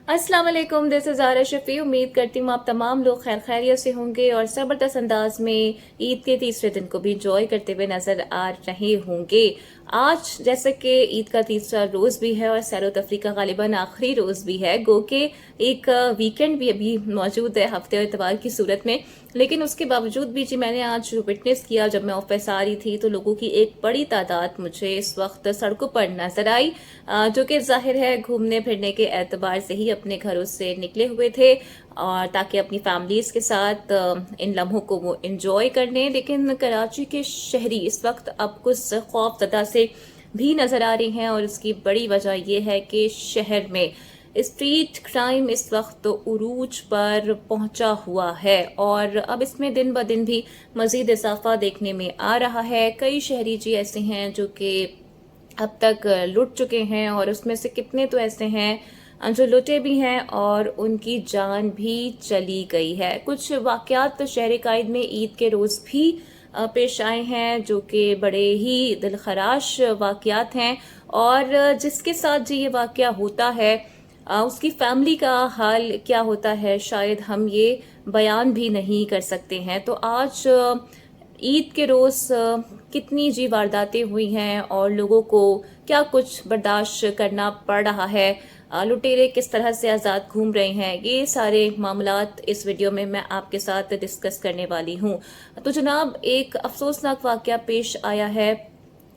अस्सलाम वालेकुम, this is Zaara Shafi. उम्मीद करती हूँ आप तमाम लोग खैर खैरियत से होंगे और ज़बरदस्त अंदाज में ईद के तीसरे दिन को भी इंजॉय करते हुए नज़र आ रहे होंगे। आज जैसे कि ईद का तीसरा रोज़ भी है और सैर तफरीह का गालिबन आखिरी रोज़ भी है, गो के एक वीकेंड भी अभी मौजूद है हफ्ते और इतवार की सूरत में। लेकिन उसके बावजूद भी जी मैंने आज विटनेस किया, जब मैं ऑफिस आ रही थी तो लोगों की एक बड़ी तादाद मुझे इस वक्त सड़कों पर नजर आई, जो कि जाहिर है घूमने फिरने के एतबार से ही अपने घरों से निकले हुए थे और ताकि अपनी फैमिलीज के साथ इन लम्हों को वो एंजॉय कर लें। लेकिन कराची के शहरी इस वक्त अब कुछ खौफजदा से भी नजर आ रही हैं और इसकी बड़ी वजह यह है कि शहर में स्ट्रीट क्राइम इस वक्त तो उरूज पर पहुंचा हुआ है और अब इसमें दिन ब दिन भी मजीद इजाफा देखने में आ रहा है। कई शहरी जी ऐसे हैं जो कि अब तक लुट चुके हैं और उसमें से कितने तो ऐसे हैं जो लुटे भी हैं और उनकी जान भी चली गई है। कुछ वाकयात तो शहर कायद में ईद के रोज़ भी पेश आए हैं जो कि बड़े ही दिलखराश वाकयात हैं और जिसके साथ जो ये वाकया होता है उसकी फैमिली का हाल क्या होता है शायद हम ये बयान भी नहीं कर सकते हैं। तो आज ईद के रोज़ कितनी जी वारदातें हुई हैं और लोगों को क्या कुछ बर्दाश्त करना पड़ रहा है, लुटेरे किस तरह से आज़ाद घूम रहे हैं, ये सारे मामलात इस वीडियो में मैं आपके साथ डिस्कस करने वाली हूँ। तो जनाब, एक अफसोसनाक वाकया पेश आया है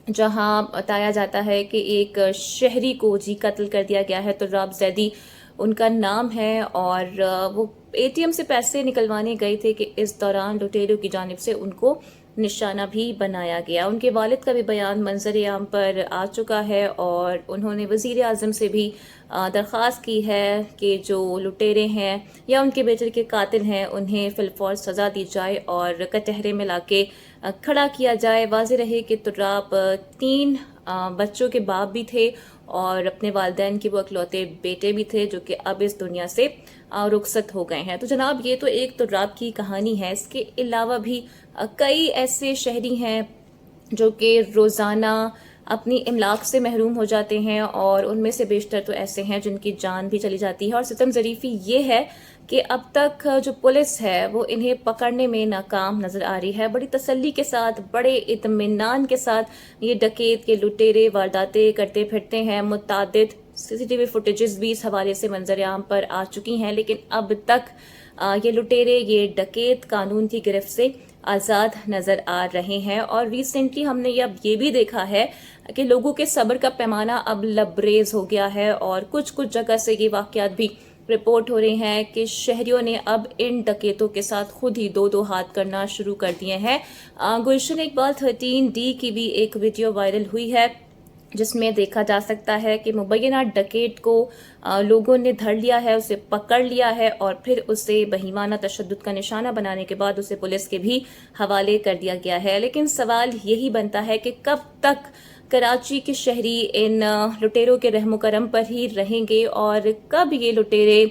जहां बताया जाता है कि एक शहरी को जी कत्ल कर दिया गया है। तो राब जैदी उनका नाम है और वो एटीएम से पैसे निकलवाने गए थे कि इस दौरान लुटेरों की जानिब से उनको निशाना भी बनाया गया। उनके वालिद का भी बयान मंजर आम पर आ चुका है और उन्होंने वज़ीर आज़म से भी दरख्वास्त की है कि जो लुटेरे हैं या उनके बेटे के कातिल हैं उन्हें फिलफौर सज़ा दी जाए और कटहरे में लाके खड़ा किया जाए। वाज़ेह रहे कि तुर्राब 3 बच्चों के बाप भी थे और अपने वालिदैन के वो अकलौते बेटे भी थे जो कि अब इस दुनिया से रुखसत हो गए हैं। तो जनाब, ये तो एक तुर्राब की कहानी है। इसके अलावा भी कई ऐसे शहरी हैं जो कि रोज़ाना अपनी इमलाक से महरूम हो जाते हैं और उनमें से बेशतर तो ऐसे हैं जिनकी जान भी चली जाती है। और सितम ज़रीफ़ी ये है कि अब तक जो पुलिस है वो इन्हें पकड़ने में नाकाम नज़र आ रही है। बड़ी तसल्ली के साथ, बड़े इत्मीनान के साथ ये डकैत के लुटेरे वारदातें करते फिरते हैं। मुतादिद सीसीटीवी फुटेजेस भी इस हवाले से मंजर आम पर आ चुकी हैं, लेकिन अब तक ये लुटेरे, ये डकैत कानून की गिरफ्त से आज़ाद नज़र आ रहे हैं। और रिसेंटली हमने अब ये भी देखा है कि लोगों के सब्र का पैमाना अब लबरेज हो गया है और कुछ कुछ जगह से ये वाकयात भी रिपोर्ट हो रहे हैं कि शहरियों ने अब इन डकैतों के साथ खुद ही दो हाथ करना शुरू कर दिए हैं। गुलशन इकबाल 13D की भी एक वीडियो वायरल हुई है जिसमें देखा जा सकता है कि मुबैना डकैत को लोगों ने धर लिया है, उसे पकड़ लिया है और फिर उसे बहीमाना तशद्दुद का निशाना बनाने के बाद उसे पुलिस के भी हवाले कर दिया गया है। लेकिन सवाल यही बनता है कि कब तक कराची के शहरी इन लुटेरों के रहमो करम पर ही रहेंगे और कब ये लुटेरे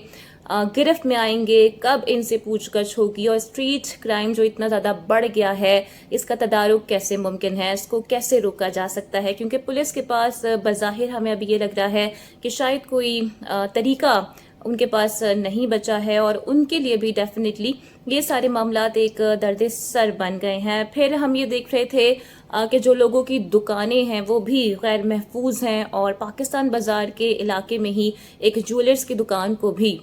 गिरफ्त में आएंगे, कब इनसे पूछगछ होगी और स्ट्रीट क्राइम जो इतना ज़्यादा बढ़ गया है इसका तदारुक कैसे मुमकिन है, इसको कैसे रोका जा सकता है। क्योंकि पुलिस के पास बज़ाहिर हमें अभी ये लग रहा है कि शायद कोई तरीका उनके पास नहीं बचा है और उनके लिए भी डेफिनेटली ये सारे मामलात एक दर्द सर बन गए हैं। फिर हम ये देख रहे थे कि जो लोगों की दुकानें हैं वो भी गैर महफूज हैं और पाकिस्तान बाजार के इलाके में ही एक ज्वेलर्स की दुकान को भी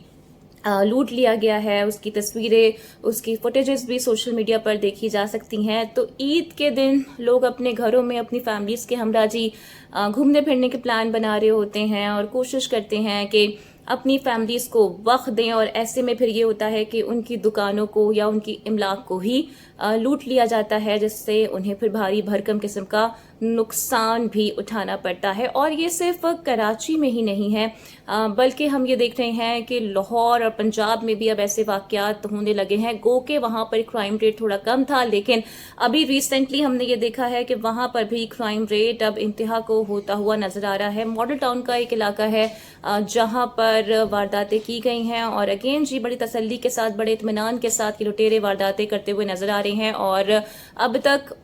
लूट लिया गया है। उसकी तस्वीरें, उसकी फुटेजेस भी सोशल मीडिया पर देखी जा सकती हैं। तो ईद के दिन लोग अपने घरों में अपनी फैमिलीज के हमराजी घूमने फिरने के प्लान बना रहे होते हैं और कोशिश करते हैं कि अपनी फैमिलीज को वक्त दें और ऐसे में फिर ये होता है कि उनकी दुकानों को या उनकी इमलाक को ही लूट लिया जाता है, जिससे उन्हें फिर भारी भरकम किस्म का नुकसान भी उठाना पड़ता है। और ये सिर्फ कराची में ही नहीं है, बल्कि हम ये देख रहे हैं कि लाहौर और पंजाब में भी अब ऐसे वाकयात होने लगे हैं। गो के वहाँ पर क्राइम रेट थोड़ा कम था, लेकिन अभी रिसेंटली हमने ये देखा है कि वहाँ पर भी क्राइम रेट अब इंतहा को होता हुआ नजर आ रहा है। मॉडल टाउन का एक इलाका है जहाँ पर वारदातें की गई हैं और अगेन जी बड़ी तसल्ली के साथ, बड़े इत्मीनान के साथ लुटेरे वारदातें करते हुए नजर आ रहे हैं और अब तक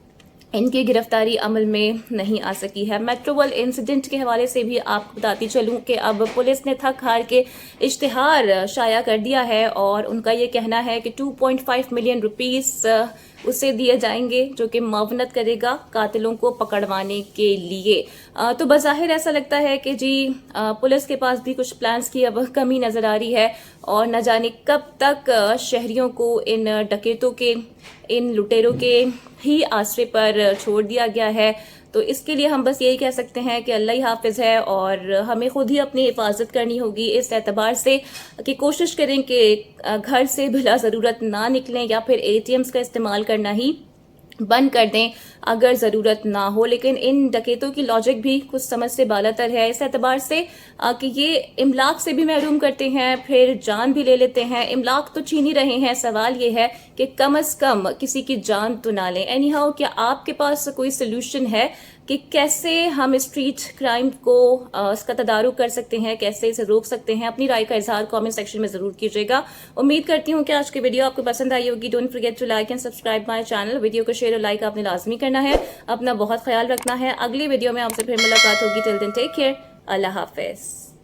इनकी गिरफ्तारी अमल में नहीं आ सकी है। मेट्रो वर्ल्ड इंसिडेंट के हवाले से भी आपको बताती चलूं कि अब पुलिस ने थक हार के इश्तिहार शाया कर दिया है और उनका ये कहना है कि 2.5 मिलियन रुपीस उसे दिए जाएंगे जो कि मावनत करेगा कातिलों को पकड़वाने के लिए। तो बज़ाहिर ऐसा लगता है कि जी पुलिस के पास भी कुछ प्लान्स की अब कमी नज़र आ रही है और न जाने कब तक शहरियों को इन डकैतों के, इन लुटेरों के ही आसरे पर छोड़ दिया गया है। तो इसके लिए हम बस यही कह सकते हैं कि अल्लाह ही हाफिज़ है और हमें खुद ही अपनी हिफाजत करनी होगी इस एतबार से कि कोशिश करें कि घर से बिला ज़रूरत ना निकलें या फिर ATMs का इस्तेमाल करना ही बंद कर दें अगर ज़रूरत ना हो। लेकिन इन डकैतों की लॉजिक भी कुछ समझ से बालातर है इस एतबार से कि ये इमलाक से भी महरूम करते हैं, फिर जान भी ले लेते हैं। इमलाक तो छीन ही रहे हैं, सवाल ये है कि कम से कम किसी की जान तो ना लें। एनी हाउ, क्या आपके पास कोई सोल्यूशन है कि कैसे हम स्ट्रीट क्राइम को इसका तदारुक कर सकते हैं, कैसे इसे रोक सकते हैं? अपनी राय का इजहार कमेंट सेक्शन में ज़रूर कीजिएगा। उम्मीद करती हूँ कि आज की वीडियो आपको पसंद आई होगी। Don't forget to like and subscribe my channel. Video को शेयर और लाइक आपने लाजमी करना है। अपना बहुत ख्याल रखना है। अगली वीडियो में आपसे फिर मुलाकात होगी। Till then take care. अल्लाह हाफिज़।